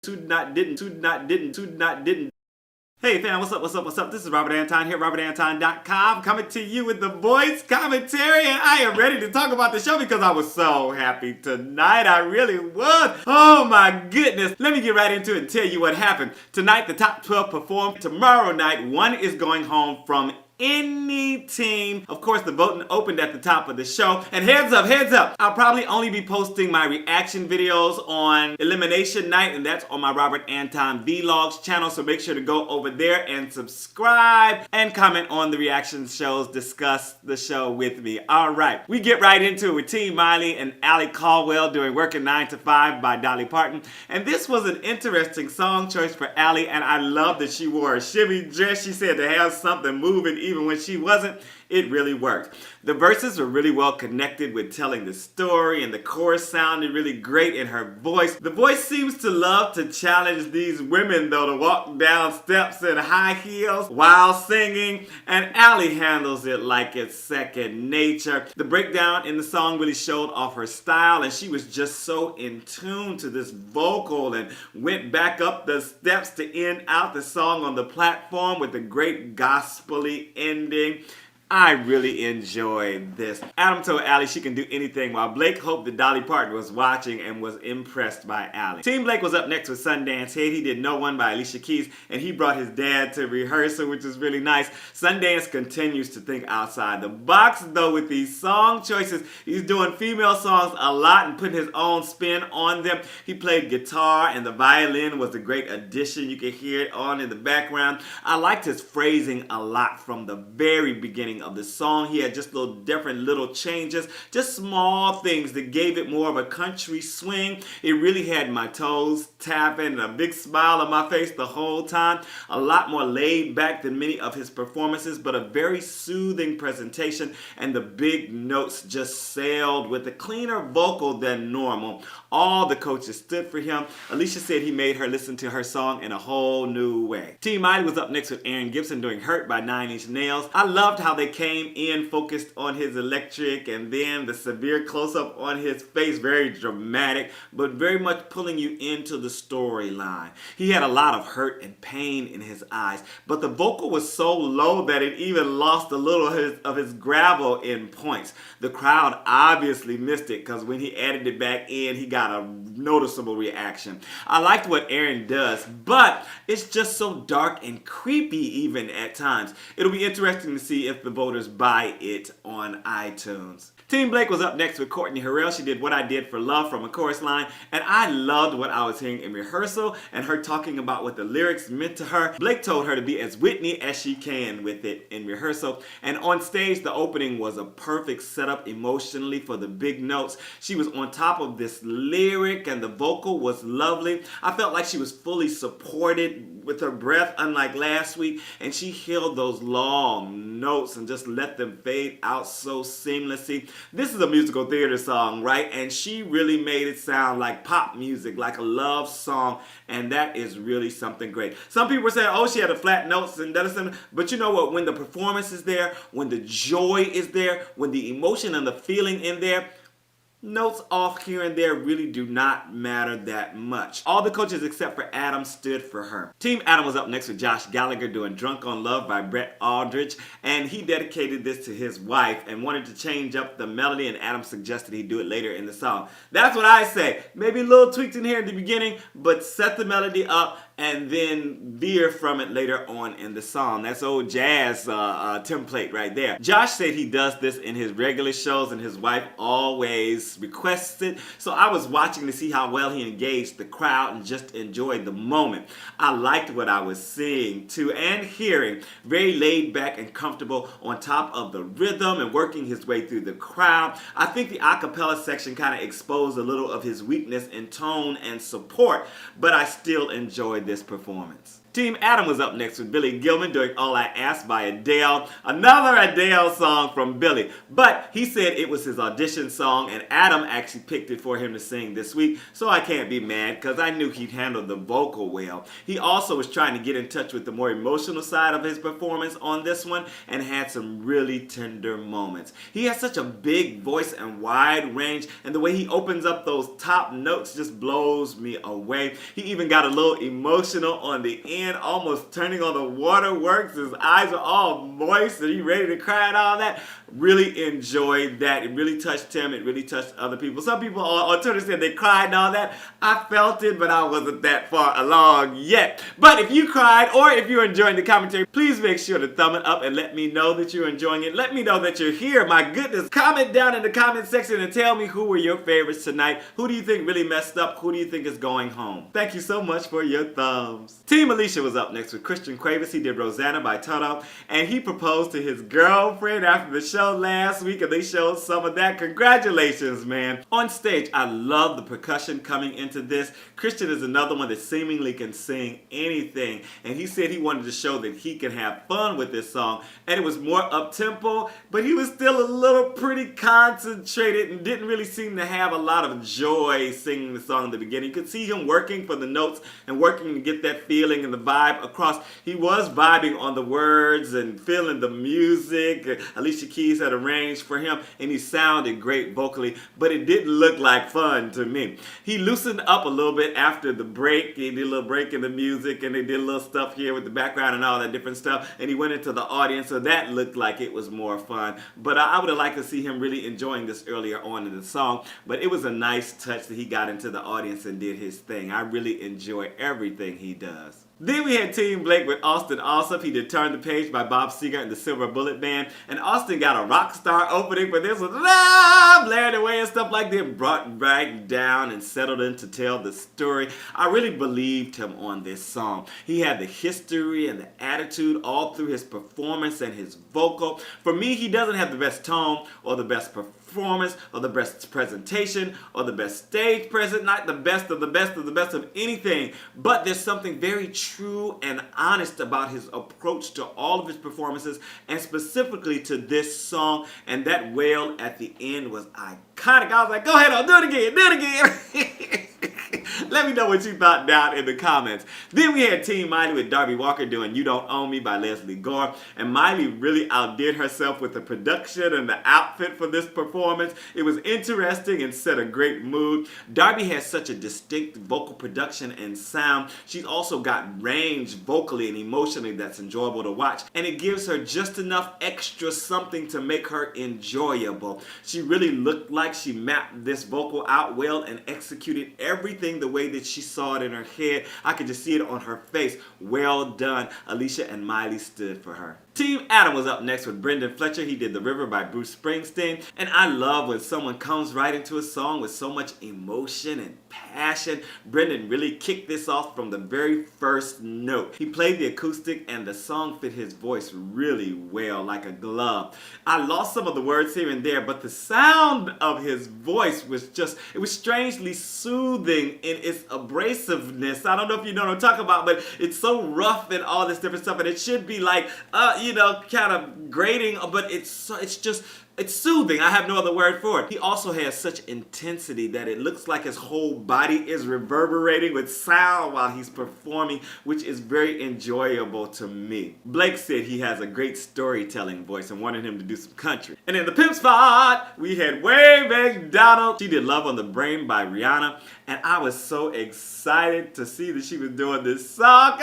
didn't. Hey fam, what's up? This is Robert Anton here, robertanton.com, coming to you with the voice commentary, and I am ready to talk about the show because I was so happy tonight. I really was. Oh my goodness. Let me get right into it and tell you what happened. Tonight, the top 12 perform. Tomorrow night, one is going home from any team. Of course, the voting opened at the top of the show. And heads up, I'll probably only be posting my reaction videos on Elimination Night, and that's on my Robert Anton Vlogs channel, so make sure to go over there and subscribe and comment on the reaction shows, discuss the show with me. Alright, we get right into it with TeamMiley and Caldwell doing Workin' 9 to 5 by Dolly Parton. And this was an interesting song choice for Ali, and I love that she wore a shimmy dress. She said to have something moving even when she wasn't. It really worked. The verses were really well connected with telling the story, and the chorus sounded really great in her voice. The voice seems to love to challenge these women though to walk down steps in high heels while singing, and Ali handles it like it's second nature. The breakdown in the song really showed off her style, and she was just so in tune to this vocal and went back up the steps to end out the song on the platform with a great gospel-y ending. I really enjoyed this. Adam told Ali she can do anything, while Blake hoped that Dolly Parton was watching and was impressed by Ali. TeamBlake was up next with Sundance Head. He did No One by Alicia Keys, and he brought his dad to rehearsal, which is really nice. Sundance continues to think outside the box, though, with these song choices. He's doing female songs a lot and putting his own spin on them. He played guitar, and the violin was a great addition. You can hear it on in the background. I liked his phrasing a lot from the very beginning of the song. He had just different little changes, just small things that gave it more of a country swing. It really had my toes tapping and a big smile on my face the whole time. A lot more laid back than many of his performances, but a very soothing presentation, and the big notes just sailed with a cleaner vocal than normal. All the coaches stood for him. Alicia said he made her listen to her song in a whole new way. TeamMiley was up next with Gibson doing Hurt by 9 Inch Nails. I loved how they came in focused on his electric, and then the severe close-up on his face, very dramatic, but very much pulling you into the storyline. He had a lot of hurt and pain in his eyes, but the vocal was so low that it even lost a little of his gravel in points. The crowd obviously missed it, because when he added it back in, he got a noticeable reaction. I liked what Aaron does, but it's just so dark and creepy even at times. It'll be interesting to see if the voters buy it on iTunes. TeamBlake was up next with Courtney Harrell. She did What I Did for Love from a chorus line, and I loved what I was hearing in rehearsal and her talking about what the lyrics meant to her. Blake told her to be as Whitney as she can with it in rehearsal, and on stage the opening was a perfect setup emotionally for the big notes. She was on top of this lyric and the vocal was lovely. I felt like she was fully supported with her breath, unlike last week, and she held those long notes and just let them fade out so seamlessly. This is a musical theater song, right? And she really made it sound like pop music, like a love song, and that is really something great. Some people were saying, oh, she had a flat notes and that, but you know what? When the performance is there, when the joy is there, when the emotion and the feeling in there, notes off here and there really do not matter that much. All the coaches except for Adam stood for her. TeamAdam was up next with Josh Gallagher doing Drunk on Love by Eldredge, and he dedicated this to his wife and wanted to change up the melody, and Adam suggested he do it later in the song. That's what I say. Maybe a little tweaks in here at the beginning, but set the melody up and then veer from it later on in the song. That's old jazz template right there. Josh said he does this in his regular shows, and his wife always requests it. So I was watching to see how well he engaged the crowd and just enjoyed the moment. I liked what I was seeing too and hearing. Very laid back and comfortable on top of the rhythm and working his way through the crowd. I think the a cappella section kind of exposed a little of his weakness in tone and support, but I still enjoyed this performance. TeamAdam was up next with Billy Gilman doing All I Ask by Adele. Another Adele song from Billy. But he said it was his audition song and Adam actually picked it for him to sing this week. So I can't be mad because I knew he'd handle the vocal well. He also was trying to get in touch with the more emotional side of his performance on this one and had some really tender moments. He has such a big voice and wide range, and the way he opens up those top notes just blows me away. He even got a little emotional on the end, almost turning on the waterworks. His eyes are all moist and he ready to cry and all that. Really enjoyed that. It really touched him. It really touched other people. Some people on Twitter said they cried and all that. I felt it, but I wasn't that far along yet. But if you cried or if you're enjoying the commentary, please make sure to thumb it up and let me know that you're enjoying it. Let me know that you're here. My goodness. Comment down in the comment section and tell me who were your favorites tonight. Who do you think really messed up? Who do you think is going home? Thank you so much for your thumbs. TeamAlicia was up next with Christian Cuevas. He did Rosanna by Toto, and he proposed to his girlfriend after the show last week, and they showed some of that. Congratulations, man. On stage, I love the percussion coming into this. Christian is another one that seemingly can sing anything, and he said he wanted to show that he can have fun with this song, and it was more up-tempo, but he was still a little pretty concentrated and didn't really seem to have a lot of joy singing the song in the beginning. You could see him working for the notes and working to get that feeling and the vibe across. He was vibing on the words and feeling the music. Alicia Keys had arranged for him and he sounded great vocally, but it didn't look like fun to me. He loosened up a little bit after the break. He did a little break in the music and they did a little stuff here with the background and all that different stuff, and he went into the audience, so that looked like it was more fun. But I would have liked to see him really enjoying this earlier on in the song, but it was a nice touch that he got into the audience and did his thing. I really enjoy everything he does. Then we had TeamBlake with Austin Allsup. He did Turn the Page by Bob Seger and the Silver Bullet Band. And Austin got a rock star opening for this one. Blared away and stuff like that. Brought back down and settled in to tell the story. I really believed him on this song. He had the history and the attitude all through his performance and his vocal. For me, he doesn't have the best tone or the best performance or the best presentation or the best stage presence, not the best of the best of the best of anything, but there's something very true and honest about his approach to all of his performances and specifically to this song, and that wail at the end was iconic. I was like, go ahead, I'll do it again, do it again. Let me know what you thought down in the comments. Then we had TeamMiley with Darby Walker doing You Don't Own Me by Lesley Gore. And Miley really outdid herself with the production and the outfit for this performance. It was interesting and set a great mood. Darby has such a distinct vocal production and sound. She's also got range vocally and emotionally that's enjoyable to watch. And it gives her just enough extra something to make her enjoyable. She really looked like she mapped this vocal out well and executed everything the way that she saw it in her head. I could just see it on her face. Well done. Alicia and Miley stood for her. TeamAdam was up next with Brendan Fletcher. He did The River by Bruce Springsteen. And I love when someone comes right into a song with so much emotion and passion. Brendan really kicked this off from the very first note. He played the acoustic and the song fit his voice really well, like a glove. I lost some of the words here and there, but the sound of his voice was just, it was strangely soothing in its abrasiveness. I don't know if you know what I'm talking about, but it's so rough and all this different stuff, and it should be like, kind of grating, but it's soothing. I have no other word for it. He also has such intensity that it looks like his whole body is reverberating with sound while he's performing, which is very enjoyable to me. Blake said he has a great storytelling voice and wanted him to do some country. And in the pimp spot, we had McDonald. She did Love on the Brain by Rihanna, and I was so excited to see that she was doing this song.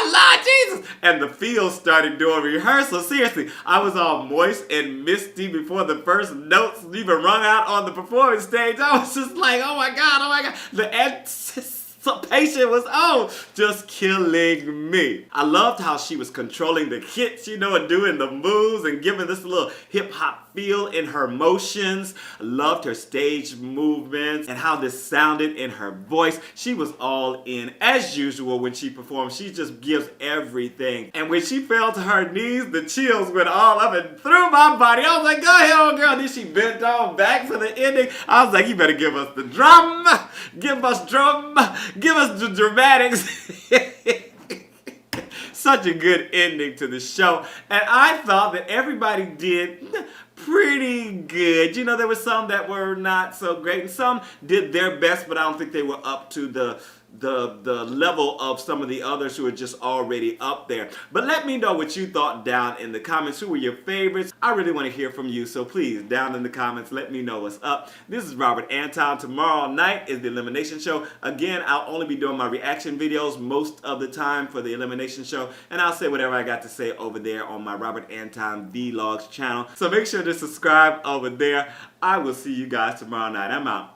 Lord Jesus! And the field started doing rehearsal. Seriously, I was all moist and misty before the first notes even rung out on the performance stage. I was just like, oh my God. The anticipation was, just killing me. I loved how she was controlling the hits, and doing the moves and giving this little hip hop feel in her motions. Loved her stage movements and how this sounded in her voice. She was all in. As usual, when she performs, she just gives everything. And when she fell to her knees, the chills went all up and through my body. I was like, go ahead, old girl. Then she bent on back for the ending. I was like, you better give us the drum. Give us drum. Give us the dramatics. Such a good ending to the show. And I thought that everybody did pretty good. You know, there were some that were not so great, and some did their best, but I don't think they were up to the level of some of the others who are just already up there. But let me know what you thought down in the comments. Who were your favorites? I really want to hear from you, so please, down in the comments, let me know what's up. This is Robert Anton. Tomorrow night is the elimination show. Again, I'll only be doing my reaction videos most of the time for the elimination show, and I'll say whatever I got to say over there on my Robert Anton Vlogs channel. So make sure to subscribe over there. I will see you guys tomorrow night. I'm out.